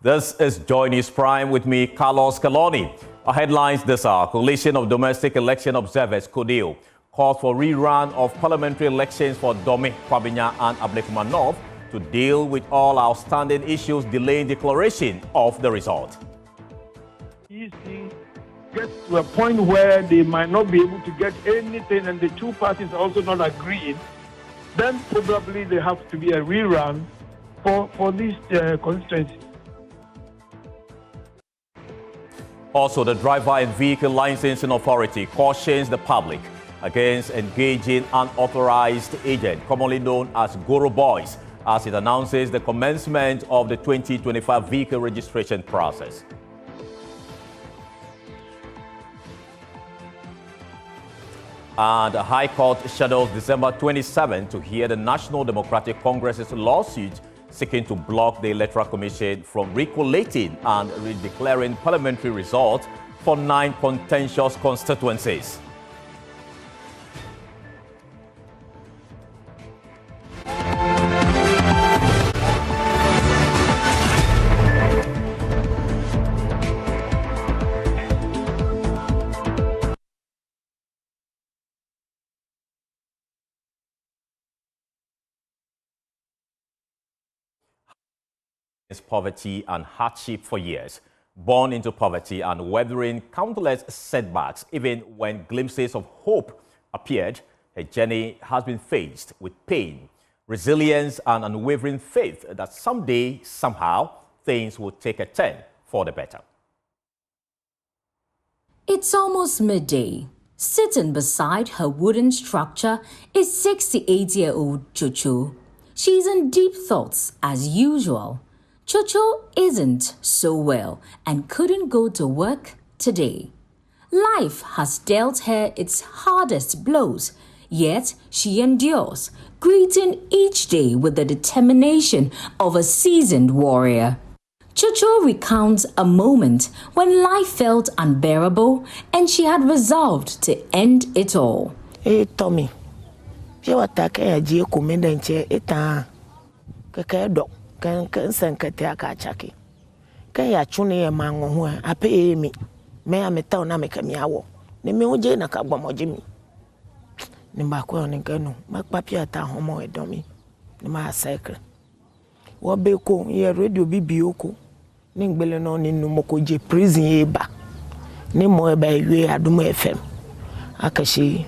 This is JoyNews Prime with me, Carlos Caloni. Our headlines this hour: Coalition of Domestic Election Observers, CODEO, calls for rerun of parliamentary elections for Dome, Kwabinya and Ablekuma North to deal with all outstanding issues delaying declaration of the result. EC gets to a point where they might not be able to get anything and the two parties are also not agreeing, then probably there has to be a rerun for these constituencies. Also, the Driver and Vehicle Licensing Authority cautions the public against engaging unauthorized agent, commonly known as Goro Boys, as it announces the commencement of the 2025 vehicle registration process. And the High Court schedules December 27 to hear the National Democratic Congress's lawsuit seeking to block the Electoral Commission from recollating and redeclaring parliamentary results for 9 contentious constituencies. Poverty and hardship for years. Born into poverty and weathering countless setbacks, even when glimpses of hope appeared, her journey has been faced with pain, resilience, and unwavering faith that someday, somehow, things will take a turn for the better. It's almost midday. Sitting beside her wooden structure is 68-year-old Tsotsoo. She's in deep thoughts as usual. Tsotsoo isn't so well and couldn't go to work today. Life has dealt her its hardest blows, yet she endures, greeting each day with the determination of a seasoned warrior. Tsotsoo recounts a moment when life felt unbearable and she had resolved to end it all. Hey, Tommy, you attack a G. Commander, eta Kakado. Can kete akachaki kan ya chune ya mango ho ape emi me ameta na meka miawo ne me oje na ka gbomoje mi ne ba ko ne kanu makpapia ta homo edomi ne ma cycle wo be ko ye radio bibio ko ne ngbele no ne nu mokoje prison e ba ne mo e ba ewe adum fm akashi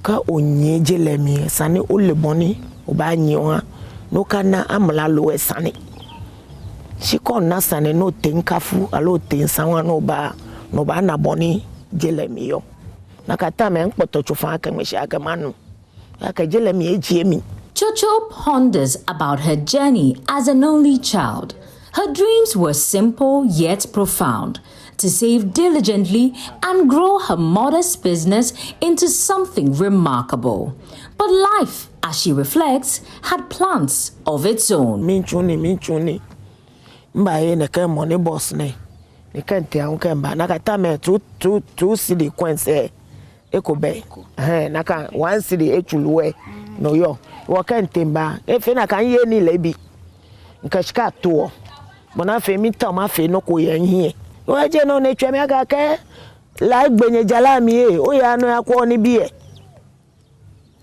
ka onye jelemi sane oleboni oba nyiwa no kana amla lo esane she kon na sane no tenkafu alo tensanwa no ba na boni jelemi yo na kata me npoto chufa aka mweshi aka manu aka jelemi ejiemi. Tsotsoo ponders about her journey as an only child. Her dreams were simple yet profound: to save diligently and grow her modest business into something remarkable. But life, as she reflects, had plans of its own. Minchuni. Mbaye ne ke money boss ne. Ne kan te an kan ba na ka ta me two city coins ekobe. Na kan 1 city echuluwe no yo. Wo kan temba e fe na kan ye ni lebi. Nka shika to. Bona fe mi ta ma fe no ko ye hie. Wo je no ne tweme aka ke la gbenye jala mi e o ya no akwo ni bi e.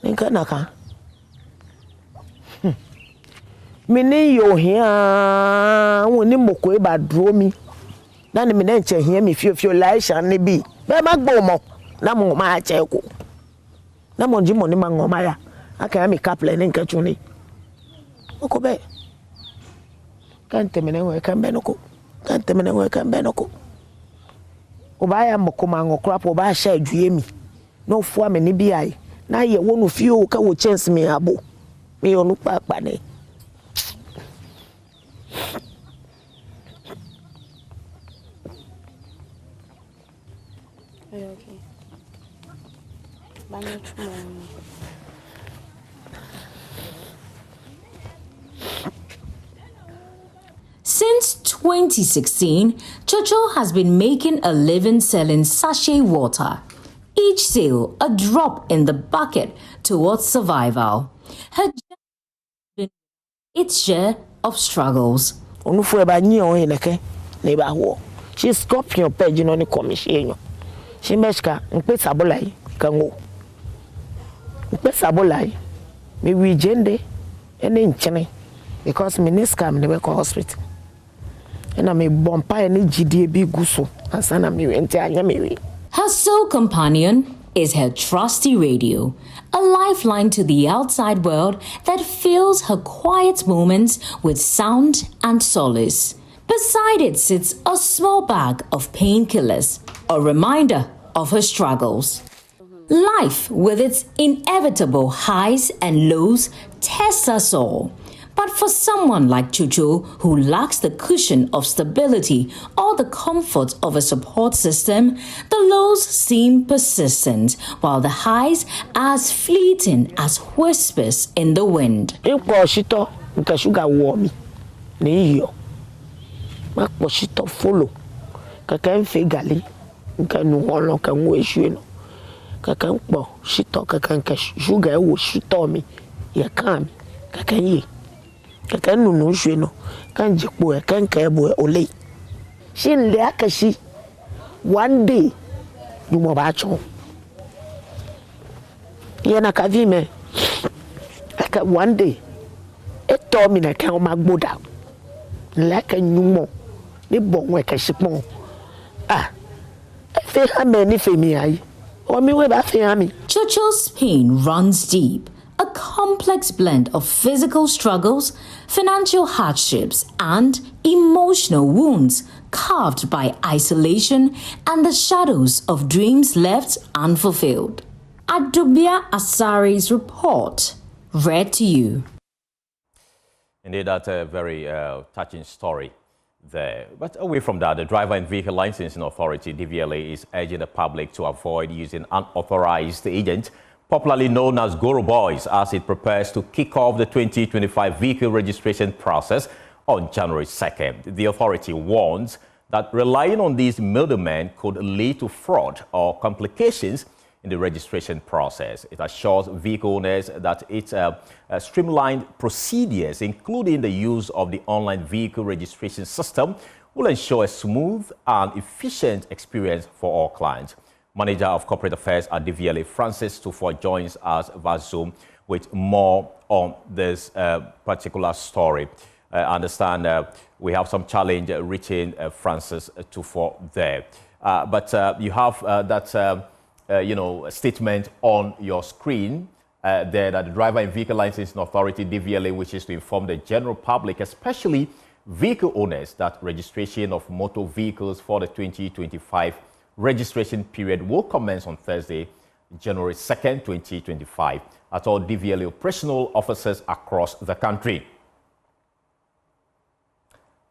Nka na kan mini yo hia woni moko e ba dro mi na ni mine nche hia mi fiofio laisha ne bi be magbo mo na mo ma che ko na mo nji mo ni ma ngoma ya aka mi kaple ne nka chuni oko be kan temene we kan be noko oba ya moko ma ngokra po ba sha adue mi no fu ame ni bi ai na ye wonu fio ka wo chance mi abo mi onu papa ne. Are you okay? Since 2016, Tsotsoo has been making a living selling sachet water. Each sale a drop in the bucket towards survival. Her journey has been its share of struggles. onu fu e ba nyi on eneke ne ba ho she scorpion page no ni commission she meshka npe sabolai kanwo npe sabolai me wi jende ene nchene because me niska me be ko hospital ena me bompa ene gidie bi guso asana me enti anya me wi. Her sole companion is her trusty radio, a lifeline to the outside world that fills her quiet moments with sound and solace. Beside it sits a small bag of painkillers, a reminder of her struggles. Life, with its inevitable highs and lows, tests us all. But for someone like Tsotsoo, who lacks the cushion of stability or the comfort of a support system, the lows seem persistent, while the highs as fleeting as whispers in the wind. Follow. Kakan fegali, kanu holo kan wo ehwe kakan po shito kakan ka sugar wo shito mi ya kan kakan yi kakan nunu hwe no kan jikpo e kan ka ebo ole shin le akashi one day you mo ba cho yana ka vi me aka one day e to mi na kan ma gboda la kan nyumo ni bon we ka shipon Tsotsoo's pain runs deep, a complex blend of physical struggles, financial hardships, and emotional wounds carved by isolation and the shadows of dreams left unfulfilled. Adubia Asari's report, read to you. Indeed, that's a very touching story there. But away from that, the Driver and Vehicle Licensing Authority, DVLA, is urging the public to avoid using unauthorized agents, popularly known as Goro Boys, as it prepares to kick off the 2025 vehicle registration process on January 2nd. The authority warns that relying on these middlemen could lead to fraud or complications in the registration process. It assures vehicle owners that its streamlined procedures, including the use of the online vehicle registration system, will ensure a smooth and efficient experience for all clients. Manager of Corporate Affairs at DVLA, Francis Tufo, joins us via Zoom with more on this particular story. I understand we have some challenge reaching Francis Tufo there. But you have that statement on your screen there that the Driver and Vehicle Licensing Authority, DVLA, wishes to inform the general public, especially vehicle owners, that registration of motor vehicles for the 2025 registration period will commence on Thursday, January 2nd, 2025, at all DVLA operational offices across the country.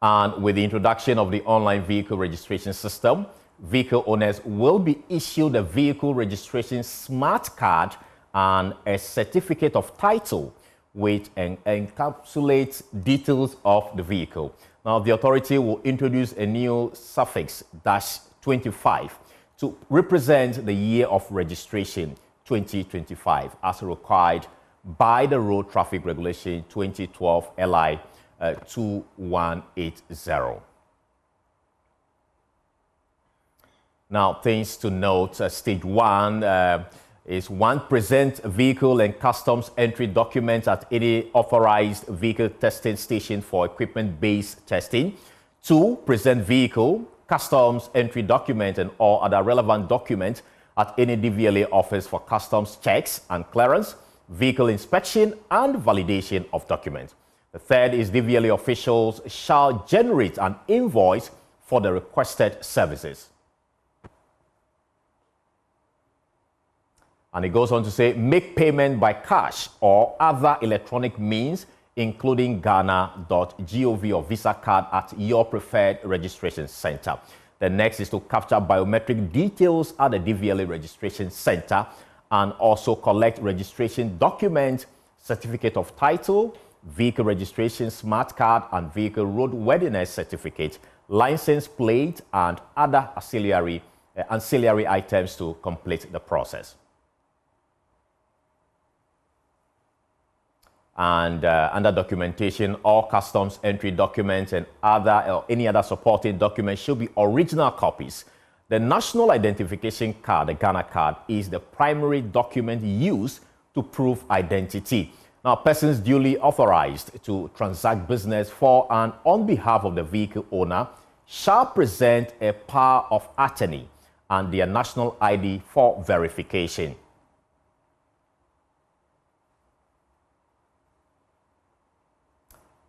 And with the introduction of the online vehicle registration system, vehicle owners will be issued a vehicle registration smart card and a certificate of title which encapsulates details of the vehicle. Now, the authority will introduce a new suffix -25 to represent the year of registration 2025 as required by the Road Traffic Regulation 2012 LI 2180. Now, things to note, stage one is 1, present vehicle and customs entry documents at any authorized vehicle testing station for equipment-based testing. 2, present vehicle, customs entry document and all other relevant documents at any DVLA office for customs checks and clearance, vehicle inspection and validation of documents. The 3rd is DVLA officials shall generate an invoice for the requested services. And it goes on to say, make payment by cash or other electronic means, including Ghana.gov or Visa card at your preferred registration center. The next is to capture biometric details at the DVLA registration center and also collect registration document, certificate of title, vehicle registration smart card and vehicle roadworthiness certificate, license plate and other ancillary items to complete the process. And under documentation, all customs entry documents and any other supporting documents should be original copies. The National Identification Card, the Ghana card, is the primary document used to prove identity. Now, persons duly authorized to transact business for and on behalf of the vehicle owner shall present a power of attorney and their national ID for verification.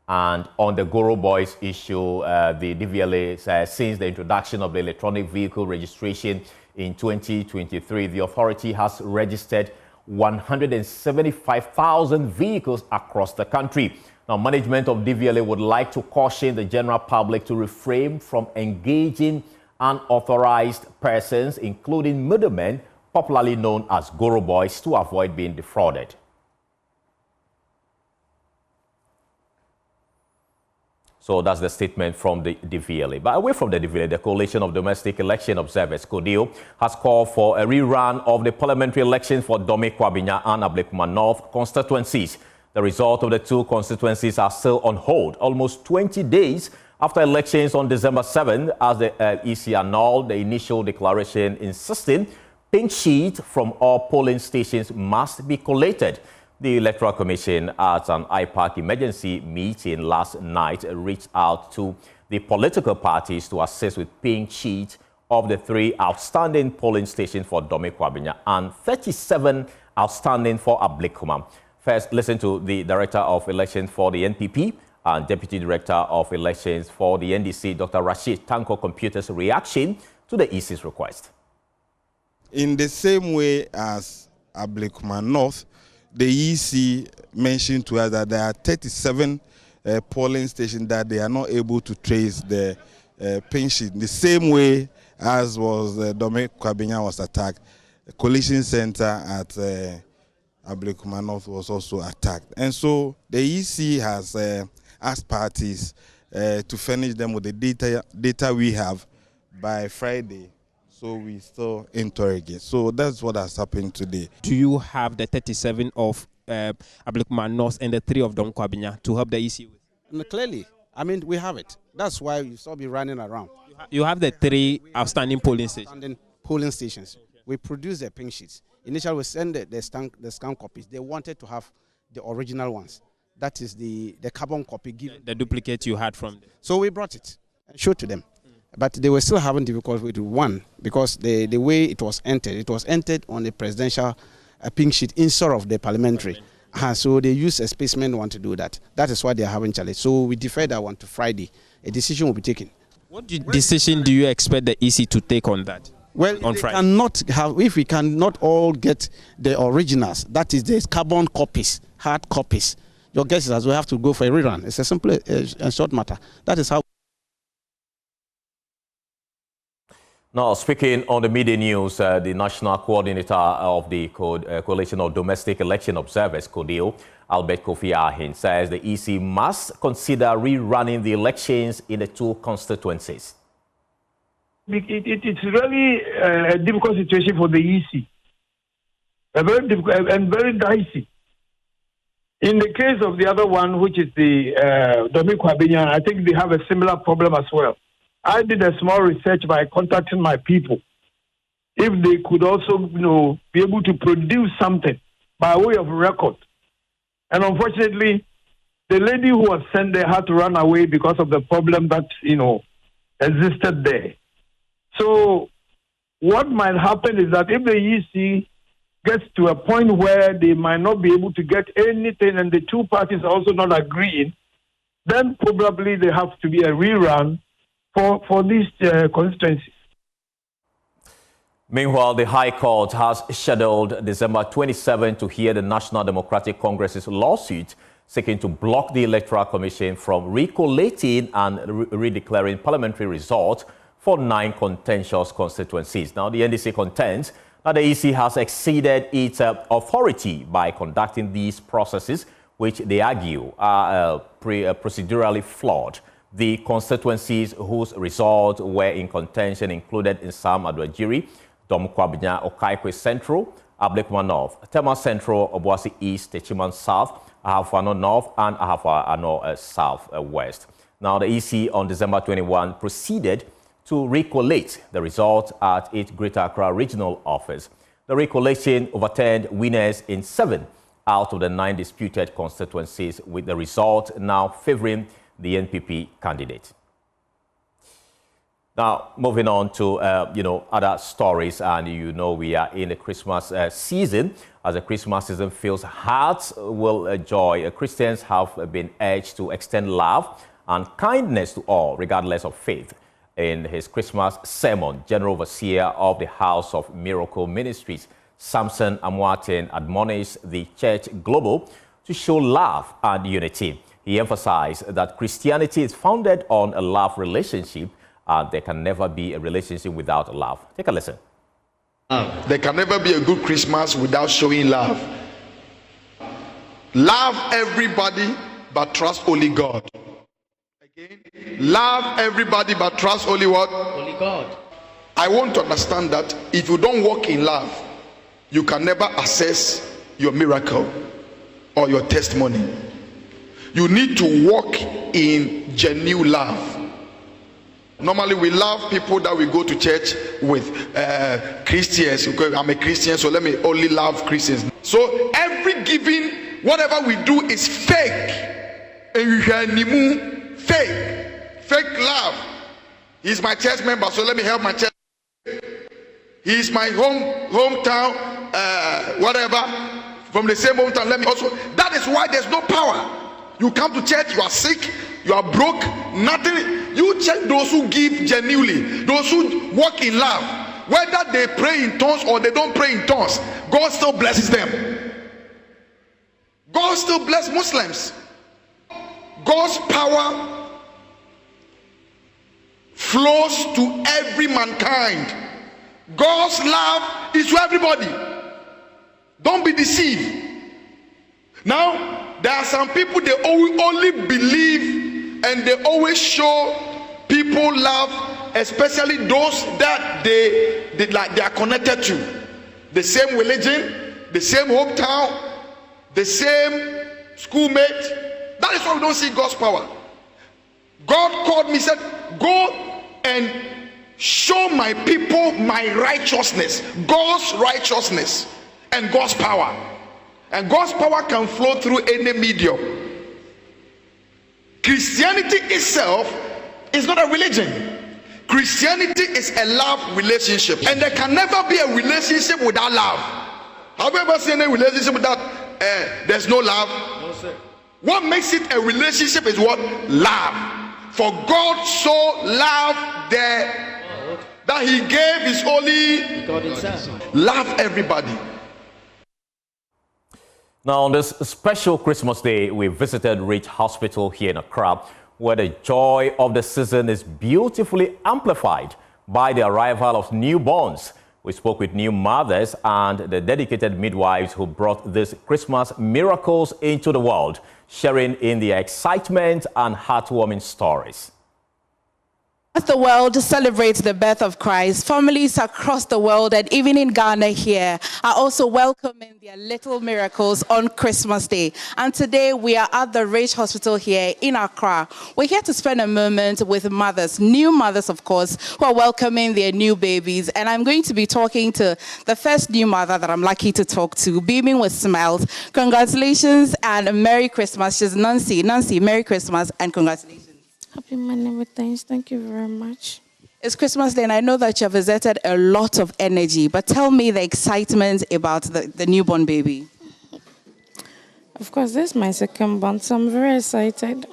And on the Goro Boys issue, the DVLA says since the introduction of the electronic vehicle registration in 2023, the authority has registered 175,000 vehicles across the country. Now, management of DVLA would like to caution the general public to refrain from engaging unauthorized persons, including middlemen, popularly known as Goro Boys, to avoid being defrauded. So that's the statement from the DVLA. But away from the DVLA, the Coalition of Domestic Election Observers, CODEO, has called for a rerun of the parliamentary elections for Dome Kwabinya and Ablekuma North constituencies. The result of the two constituencies are still on hold, almost 20 days after elections on December 7, as the EC annulled the initial declaration insisting pink sheet from all polling stations must be collated. The Electoral Commission at an IPAC emergency meeting last night reached out to the political parties to assist with pink sheet of the 3 outstanding polling stations for Dome Kwabinya and 37 outstanding for Ablekuma. First, listen to the Director of Elections for the NPP and Deputy Director of Elections for the NDC, Dr. Rashid Tanko Computer's reaction to the EC's request. In the same way as Ablekuma North, the EC mentioned to us that there are 37 polling stations that they are not able to trace the pink sheet. The same way as was Dome Kwabinya was attacked, the Coalition Center at Ablekuma North was also attacked. And so the EC has asked parties to furnish them with the data we have by Friday. So we still interrogate. So that's what has happened today. Do you have the 37 of Ablekuma North and the 3 of Dome Kwabinya to help the EC with? And clearly, I mean, we have it. That's why you saw me running around. You have the 3 outstanding polling stations. Okay. We produce the pink sheets. Initially, we send the scan copies. They wanted to have the original ones. That is the carbon copy given. The duplicate you had from them. So we brought it and showed to them. But they were still having difficulty with one because the way it was entered on the presidential pink sheet instead of the parliamentary. So they used a specimen one to do that. That is why they are having challenge. So we deferred that one to Friday. A decision will be taken. What decision do you expect the EC to take on that? Well, on Friday? If we cannot all get the originals, that is the carbon copies, hard copies, your guess is we have to go for a rerun. It's a simple and short matter. That is how. Now, speaking on the media news, the national coordinator of the Coalition of Domestic Election Observers, CODEO, Albert Kofi Ahin, says the EC must consider rerunning the elections in the 2 constituencies. It's really a difficult situation for the EC, very difficult and very dicey. In the case of the other one, which is the Dome Kwabinya, I think they have a similar problem as well. I did a small research by contacting my people. If they could also, be able to produce something by way of record. And unfortunately, the lady who was sent there had to run away because of the problem that, existed there. So what might happen is that if the EC gets to a point where they might not be able to get anything and the 2 parties are also not agreeing, then probably there has to be a rerun for these constituencies. Meanwhile, the High Court has scheduled December 27 to hear the National Democratic Congress's lawsuit seeking to block the Electoral Commission from recollating and redeclaring parliamentary results for 9 contentious constituencies. Now, the NDC contends that the EC has exceeded its authority by conducting these processes, which they argue are procedurally flawed. The constituencies whose results were in contention included Nsam Adwajiri, Dome Kwabinya, Okaikwe Central, Ablekuma North, Tema Central, Obuasi East, Techiman South, Ahafo North and Ahafo South-West. Now, the EC on December 21 proceeded to recollate the results at its Greater Accra Regional Office. The recollation overturned winners in 7 out of the 9 disputed constituencies, with the result now favoring the NPP candidate. Now, moving on to, other stories, and we are in the Christmas season. As the Christmas season fills hearts will joy, Christians have been urged to extend love and kindness to all, regardless of faith. In his Christmas sermon, General Overseer of the House of Miracle Ministries, Samson Amwatin, admonished the Church Global to show love and unity. He emphasized that Christianity is founded on a love relationship, and there can never be a relationship without love. Take a listen. There can never be a good Christmas without showing love. Love everybody, but trust only God. Again, love everybody, but trust only what? Only God. I want to understand that if you don't walk in love, you can never assess your miracle or your testimony. You need to walk in genuine love. Normally, we love people that we go to church with, Christians. I'm a Christian, so let me only love Christians. So every giving, whatever we do is fake. Fake love. He's my church member, so let me help my church. He's my hometown, whatever, from the same hometown. Let me also. That is why there's no power. You come to church, you are sick, you are broke, nothing. You check those who give genuinely, those who walk in love, whether they pray in tongues or they don't pray in tongues, God still blesses them. God still blesses Muslims. God's power flows to every mankind. God's love is to everybody. Don't be deceived. Now, there are some people, they only believe and they always show people love, especially those that they are connected to. The same religion, the same hometown, the same schoolmate. That is why we don't see God's power. God called me, said, go and show my people my righteousness, God's righteousness and God's power. And God's power can flow through any medium. Christianity itself is not a religion. Christianity is a love relationship, and there can never be a relationship without love. Have you ever seen a relationship without there's no love? No, sir. What makes it a relationship is what? Love. For God so loved that he gave his only begotten Son. Love everybody. Now, on this special Christmas Day, we visited Ridge Hospital here in Accra, where the joy of the season is beautifully amplified by the arrival of newborns. We spoke with new mothers and the dedicated midwives who brought these Christmas miracles into the world, sharing in their excitement and heartwarming stories. As the world celebrates the birth of Christ, families across the world and even in Ghana here are also welcoming their little miracles on Christmas Day. And today we are at the Ridge Hospital here in Accra. We're here to spend a moment with mothers, new mothers of course, who are welcoming their new babies. And I'm going to be talking to the first new mother that I'm lucky to talk to, beaming with smiles. Congratulations and Merry Christmas. She's Nancy. Nancy, Merry Christmas and congratulations. Happy Monday with thanks. Thank you very much. It's Christmas Day, and I know that you have exerted a lot of energy, but tell me the excitement about the newborn baby. Of course, this is my second born, so I'm very excited.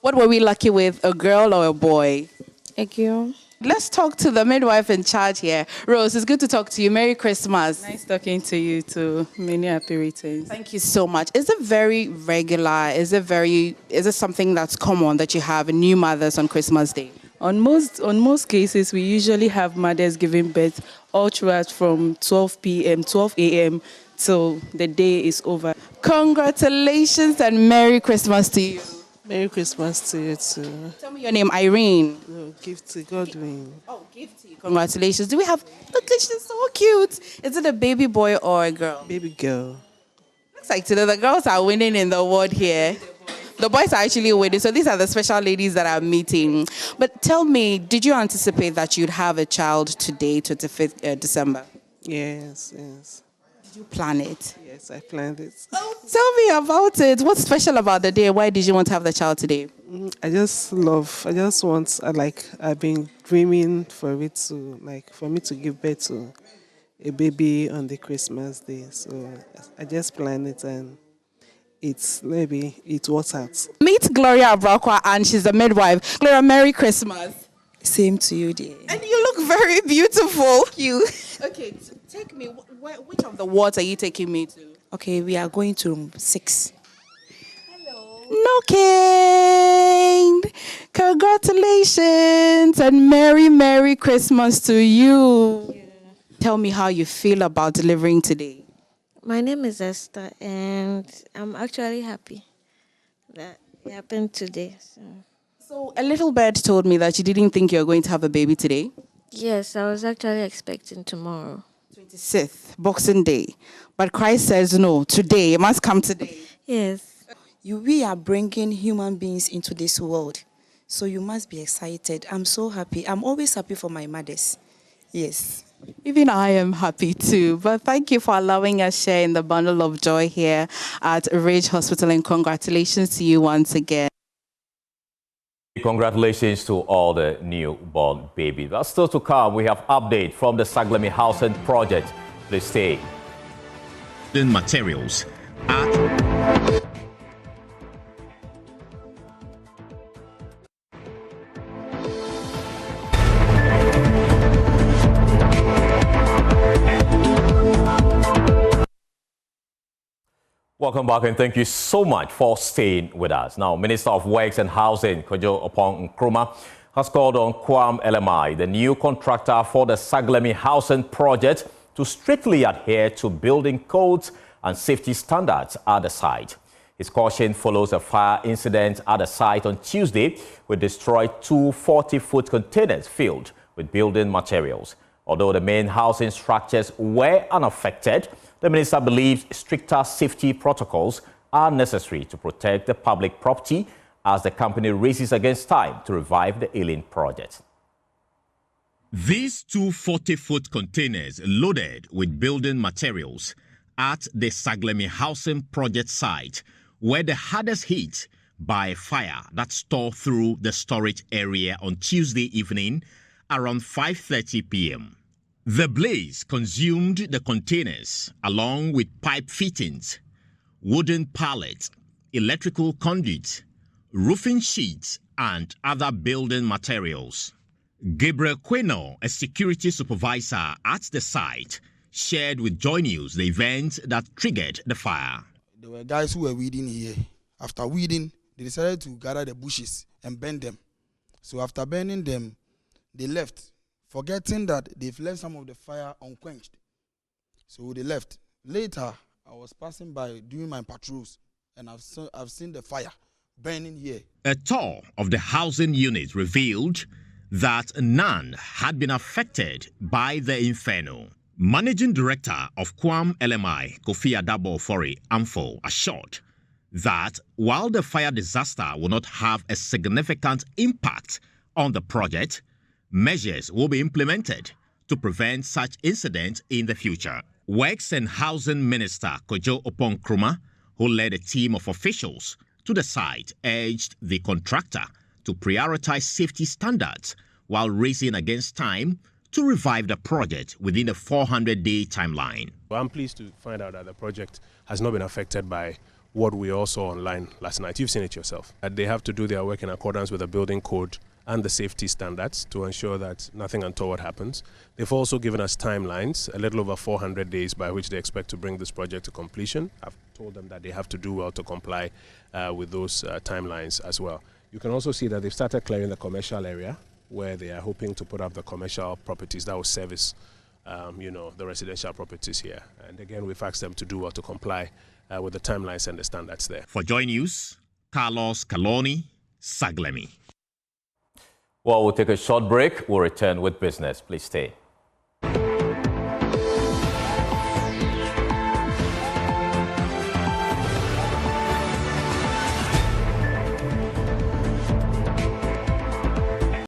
What were we lucky with, a girl or a boy? A girl. Let's talk to the midwife in charge here. Rose, it's good to talk to you. Merry Christmas. Nice talking to you too. Many happy returns. Thank you so much. Is it very regular? Is it something that's common that you have new mothers on Christmas Day? On most cases, we usually have mothers giving birth all throughout from 12 a.m. till the day is over. Congratulations and Merry Christmas to you. Merry Christmas to you too. Tell me your name, Irene. No, Gifty Godwin. Oh, Gifty. Congratulations. Look, she's so cute. Is it a baby boy or a girl? Baby girl. Like today, the girls are winning in the award here. The boys are actually winning. So these are the special ladies that I'm meeting. But tell me, did you anticipate that you'd have a child today, 25th December? Yes, yes. Did you plan it? Yes, I planned it. Oh, tell me about it. What's special about the day? Why did you want to have the child today? I've been dreaming for me to give birth to a baby on the Christmas day. So I just planned it and it works out. Meet Gloria Abrakwa, and she's a midwife. Gloria, Merry Christmas. Same to you, dear. And you look very beautiful. You. Okay, take me. Which of the wards are you taking me to? Okay, we are going to room 6. No kind. Congratulations and Merry Christmas to you. Yeah. Tell me how you feel about delivering today. My name is Esther, and I'm actually happy that it happened today. So a little bird told me that you didn't think you were going to have a baby today. Yes, I was actually expecting tomorrow. 26th, Boxing Day. But Christ says no, today. It must come today. Yes. We are bringing human beings into this world. So you must be excited. I'm so happy. I'm always happy for my mothers. Yes. Even I am happy too. But thank you for allowing us share in the bundle of joy here at Ridge Hospital, and congratulations to you once again. Congratulations to all the newborn babies. But still to come, we have update from the Saglemi housing project. Please stay. Materials at Welcome back, and thank you so much for staying with us. Now, Minister of Works and Housing, Kojo Opong Nkrumah, has called on Kwam LMI, the new contractor for the Saglemi housing project, to strictly adhere to building codes and safety standards at the site. His caution follows a fire incident at the site on Tuesday, which destroyed 2 40-foot containers filled with building materials. Although the main housing structures were unaffected, the minister believes stricter safety protocols are necessary to protect the public property as the company races against time to revive the ailing project. These 2 40-foot containers loaded with building materials at the Saglemi housing project site were the hardest hit by a fire that tore through the storage area on Tuesday evening around 5:30 p.m. The blaze consumed the containers along with pipe fittings, wooden pallets, electrical conduits, roofing sheets, and other building materials. Gabriel Queno, a security supervisor at the site, shared with JoyNews the event that triggered the fire. There were guys who were weeding here. After weeding, they decided to gather the bushes and burn them. So after burning them, they left, forgetting that they've left some of the fire unquenched. So they left. Later, I was passing by doing my patrols, and I've seen the fire burning here. A tour of the housing unit revealed that none had been affected by the inferno. Managing Director of Kwam LMI, Kofi Adabo Fori Amfo, assured that while the fire disaster will not have a significant impact on the project, measures will be implemented to prevent such incidents in the future. Works and Housing Minister Kojo Opong Nkrumah, who led a team of officials to the site, urged the contractor to prioritize safety standards while racing against time to revive the project within a 400-day timeline. I'm pleased to find out that the project has not been affected by what we all saw online last night. You've seen it yourself. They have to do their work in accordance with the building code and the safety standards to ensure that nothing untoward happens. They've also given us timelines, a little over 400 days by which they expect to bring this project to completion. I've told them that they have to do well to comply with those timelines as well. You can also see that they've started clearing the commercial area where they are hoping to put up the commercial properties that will service the residential properties here. And again, we've asked them to do well to comply with the timelines and the standards there. For JoyNews, Carlos Kaloni, Saglemi. Well, we'll take a short break. We'll return with business. Please stay.